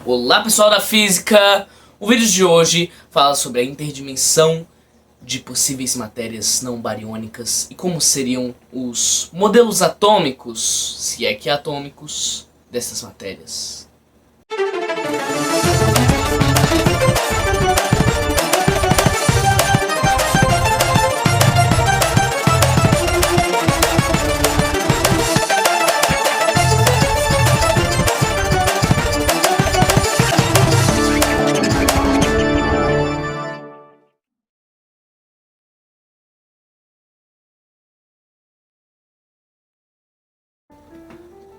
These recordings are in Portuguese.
Olá pessoal da física! O vídeo de hoje fala sobre a interdimensão de possíveis matérias não bariônicas e como seriam os modelos atômicos, se é que atômicos, dessas matérias.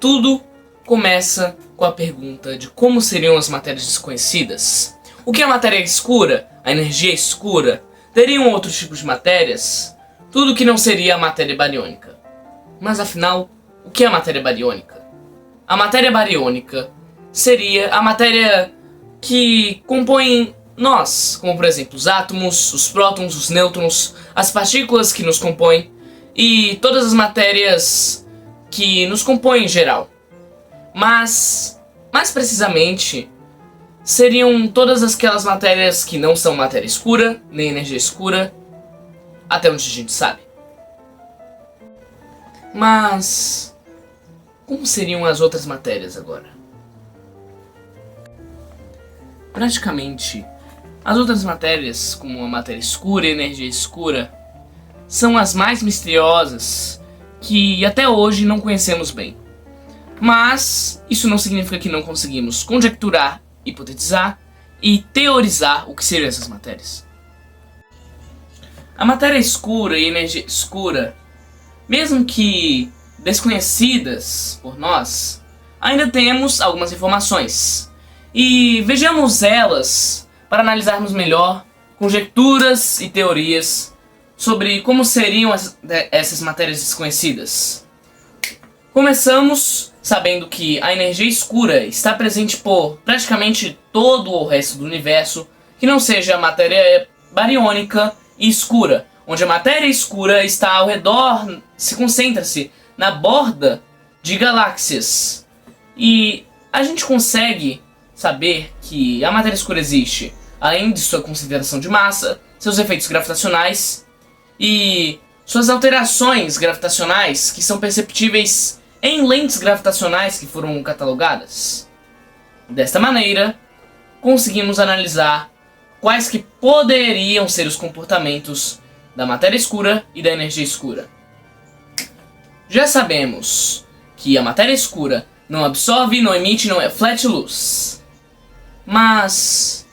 Tudo começa com a pergunta de como seriam as matérias desconhecidas. O que é a matéria escura? A energia escura? Teriam outros tipos de matérias? Tudo que não seria a matéria bariônica. Mas afinal, o que é a matéria bariônica? A matéria bariônica seria a matéria que compõe nós, como por exemplo os átomos, os prótons, os nêutrons, as partículas que nos compõem e todas as matérias que nos compõem em geral. Mas, mais precisamente, seriam todas aquelas matérias que não são matéria escura, nem energia escura, até onde a gente sabe. Mas, como seriam as outras matérias agora? Praticamente, as outras matérias, como a matéria escura e a energia escura, são as mais misteriosas que até hoje não conhecemos bem. Mas isso não significa que não conseguimos conjecturar, hipotetizar e teorizar o que seriam essas matérias. A matéria escura e a energia escura, mesmo que desconhecidas por nós, ainda temos algumas informações. E vejamos elas para analisarmos melhor conjecturas e teorias sobre como seriam essas matérias desconhecidas. Começamos sabendo que a energia escura está presente por praticamente todo o resto do universo que não seja a matéria bariônica e escura, onde a matéria escura está ao redor, concentra-se na borda de galáxias. E a gente consegue saber que a matéria escura existe, além de sua concentração de massa, seus efeitos gravitacionais e suas alterações gravitacionais que são perceptíveis em lentes gravitacionais que foram catalogadas. Desta maneira, conseguimos analisar quais que poderiam ser os comportamentos da matéria escura e da energia escura. Já sabemos que a matéria escura não absorve, não emite, não reflete luz. Mas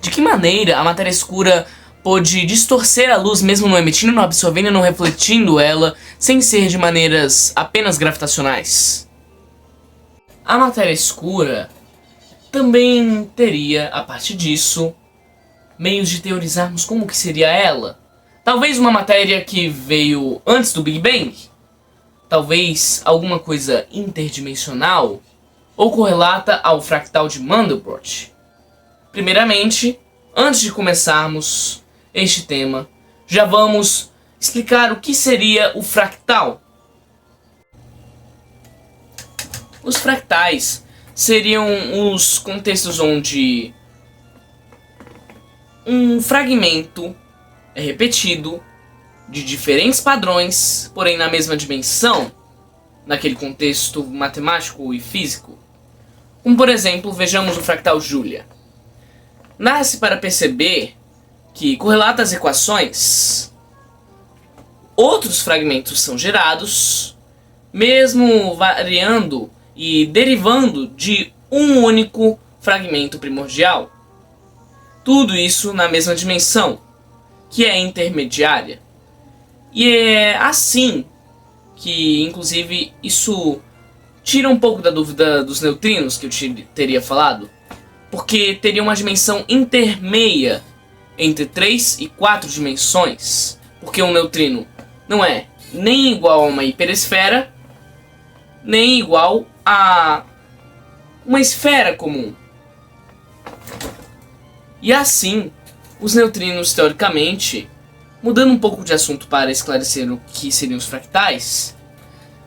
de que maneira a matéria escura pode distorcer a luz mesmo não emitindo, não absorvendo e não refletindo ela, sem ser de maneiras apenas gravitacionais? A matéria escura também teria, a partir disso, meios de teorizarmos como que seria ela. Talvez uma matéria que veio antes do Big Bang? Talvez alguma coisa interdimensional? Ou correlata ao fractal de Mandelbrot? Primeiramente, antes de começarmos este tema, já vamos explicar o que seria o fractal. Os fractais seriam os contextos onde um fragmento é repetido de diferentes padrões, porém na mesma dimensão, naquele contexto matemático e físico. Como por exemplo, vejamos o fractal Julia. Nasce para perceber que, correlata às equações, outros fragmentos são gerados, mesmo variando e derivando de um único fragmento primordial. Tudo isso na mesma dimensão, que é intermediária. E é assim que, inclusive, isso tira um pouco da dúvida dos neutrinos que eu teria falado, porque teria uma dimensão intermeia entre 3 e 4 dimensões, porque um neutrino não é nem igual a uma hiperesfera, nem igual a uma esfera comum. E assim, os neutrinos, teoricamente, mudando um pouco de assunto para esclarecer o que seriam os fractais,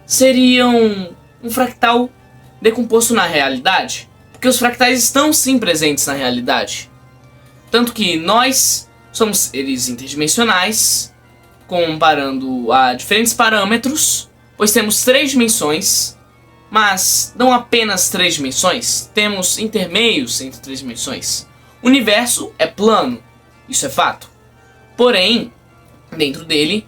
seriam um fractal decomposto na realidade, Porque os fractais estão sim presentes na realidade. Tanto que nós somos seres interdimensionais, comparando a diferentes parâmetros, pois temos 3 dimensões, mas não apenas 3 dimensões, temos intermeios entre 3 dimensões. O universo é plano, isso é fato. Porém, dentro dele,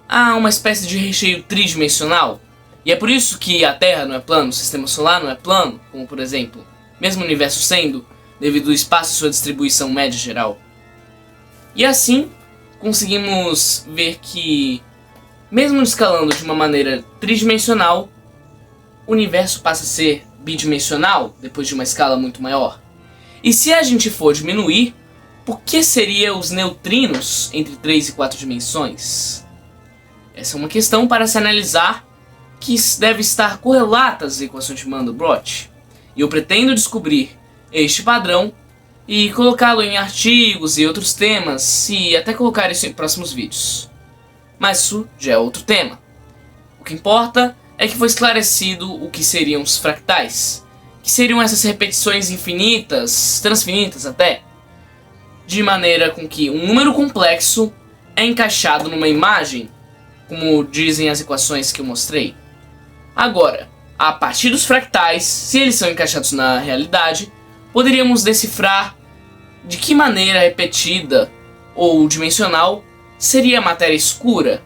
há uma espécie de recheio tridimensional. E é por isso que a Terra não é plano, o Sistema Solar não é plano, como por exemplo, mesmo o universo sendo, devido ao espaço e sua distribuição média geral. E assim, conseguimos ver que, mesmo escalando de uma maneira tridimensional, o universo passa a ser bidimensional depois de uma escala muito maior. E se a gente for diminuir, por que seriam os neutrinos entre 3 e 4 dimensões? Essa é uma questão para se analisar, que deve estar correlata às equações de Mandelbrot. E eu pretendo descobrir este padrão e colocá-lo em artigos e outros temas, e até colocar isso em próximos vídeos. Mas isso já é outro tema. O que importa é que foi esclarecido o que seriam os fractais, que seriam essas repetições infinitas, transfinitas até, de maneira com que um número complexo é encaixado numa imagem, como dizem as equações que eu mostrei. Agora, a partir dos fractais, se eles são encaixados na realidade, poderíamos decifrar de que maneira repetida ou dimensional seria a matéria escura.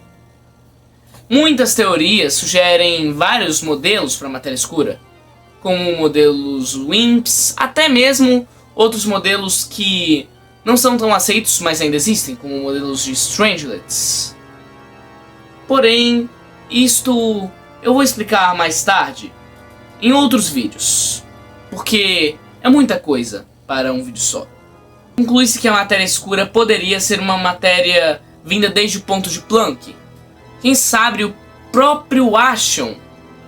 Muitas teorias sugerem vários modelos para a matéria escura, como modelos WIMPs, até mesmo outros modelos que não são tão aceitos, mas ainda existem, como modelos de Strangelets. Porém, isto eu vou explicar mais tarde, em outros vídeos, porque é muita coisa para um vídeo só. Conclui-se que a matéria escura poderia ser uma matéria vinda desde o ponto de Planck. Quem sabe o próprio Action,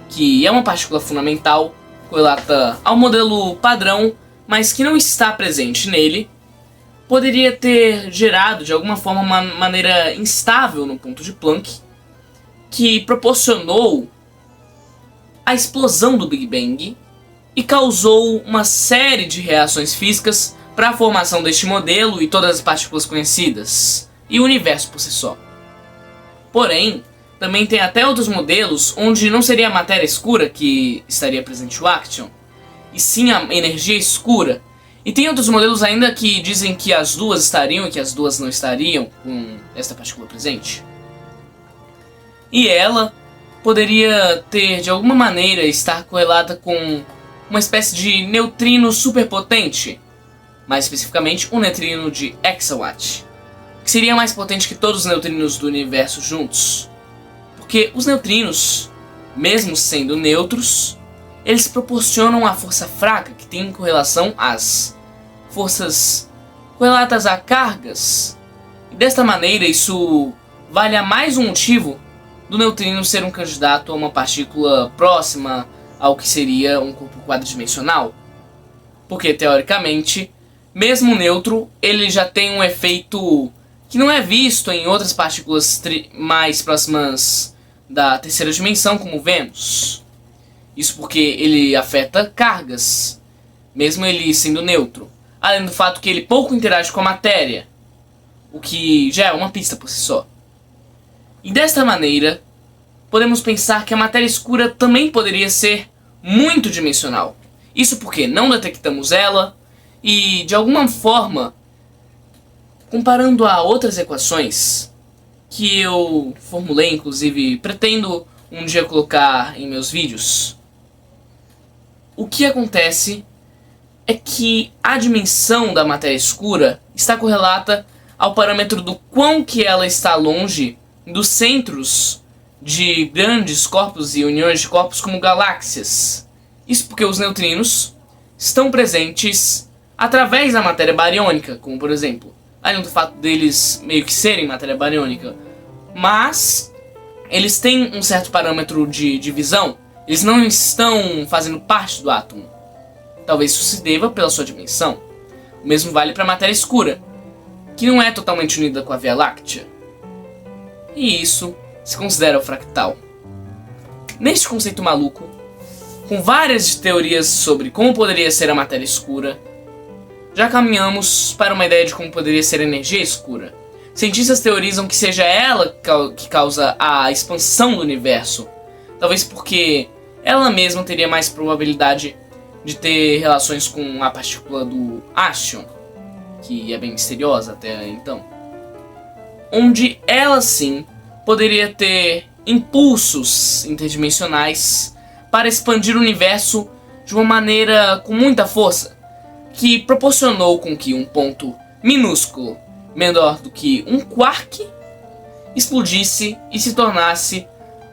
que é uma partícula fundamental, correlata ao modelo padrão, mas que não está presente nele, poderia ter gerado de alguma forma uma maneira instável no ponto de Planck, que proporcionou a explosão do Big Bang e causou uma série de reações físicas para a formação deste modelo e todas as partículas conhecidas, e o universo por si só. Porém, também tem até outros modelos onde não seria a matéria escura que estaria presente o Action, e sim a energia escura. E tem outros modelos ainda que dizem que as duas estariam e que as duas não estariam com esta partícula presente. E ela poderia ter, de alguma maneira, estar correlata com uma espécie de neutrino superpotente, mais especificamente um neutrino de exawatt, que seria mais potente que todos os neutrinos do universo juntos. Porque os neutrinos, mesmo sendo neutros, eles proporcionam a força fraca que tem correlação às forças correlatas a cargas. E desta maneira isso vale a mais um motivo do neutrino ser um candidato a uma partícula próxima ao que seria um corpo quadridimensional. Porque, teoricamente, mesmo neutro, ele já tem um efeito que não é visto em outras partículas mais próximas da terceira dimensão, como vemos. Isso porque ele afeta cargas, mesmo ele sendo neutro. Além do fato que ele pouco interage com a matéria, o que já é uma pista por si só. E desta maneira, podemos pensar que a matéria escura também poderia ser muito dimensional. Isso porque não detectamos ela e, de alguma forma, comparando a outras equações que eu formulei, inclusive pretendo um dia colocar em meus vídeos, o que acontece é que a dimensão da matéria escura está correlata ao parâmetro do quão que ela está longe dos centros de grandes corpos e uniões de corpos como galáxias. Isso porque os neutrinos estão presentes através da matéria bariônica, como por exemplo, além do fato deles meio que serem matéria bariônica, mas eles têm um certo parâmetro de divisão, eles não estão fazendo parte do átomo. Talvez isso se deva pela sua dimensão. O mesmo vale para a matéria escura, que não é totalmente unida com a Via Láctea. E isso se considera o fractal. Neste conceito maluco, com várias teorias sobre como poderia ser a matéria escura, já caminhamos para uma ideia de como poderia ser a energia escura. Cientistas teorizam que seja ela que causa a expansão do universo, talvez porque ela mesma teria mais probabilidade de ter relações com a partícula do Axion, que é bem misteriosa até então, onde ela sim poderia ter impulsos interdimensionais para expandir o universo de uma maneira com muita força, que proporcionou com que um ponto minúsculo, menor do que um quark, explodisse e se tornasse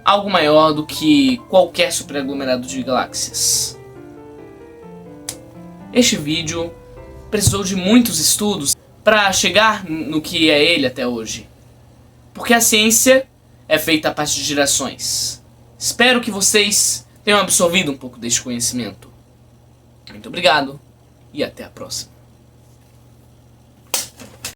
algo maior do que qualquer superaglomerado de galáxias. Este vídeo precisou de muitos estudos para chegar no que é ele até hoje, porque a ciência é feita a partir de gerações. Espero que vocês tenham absorvido um pouco deste conhecimento. Muito obrigado e até a próxima.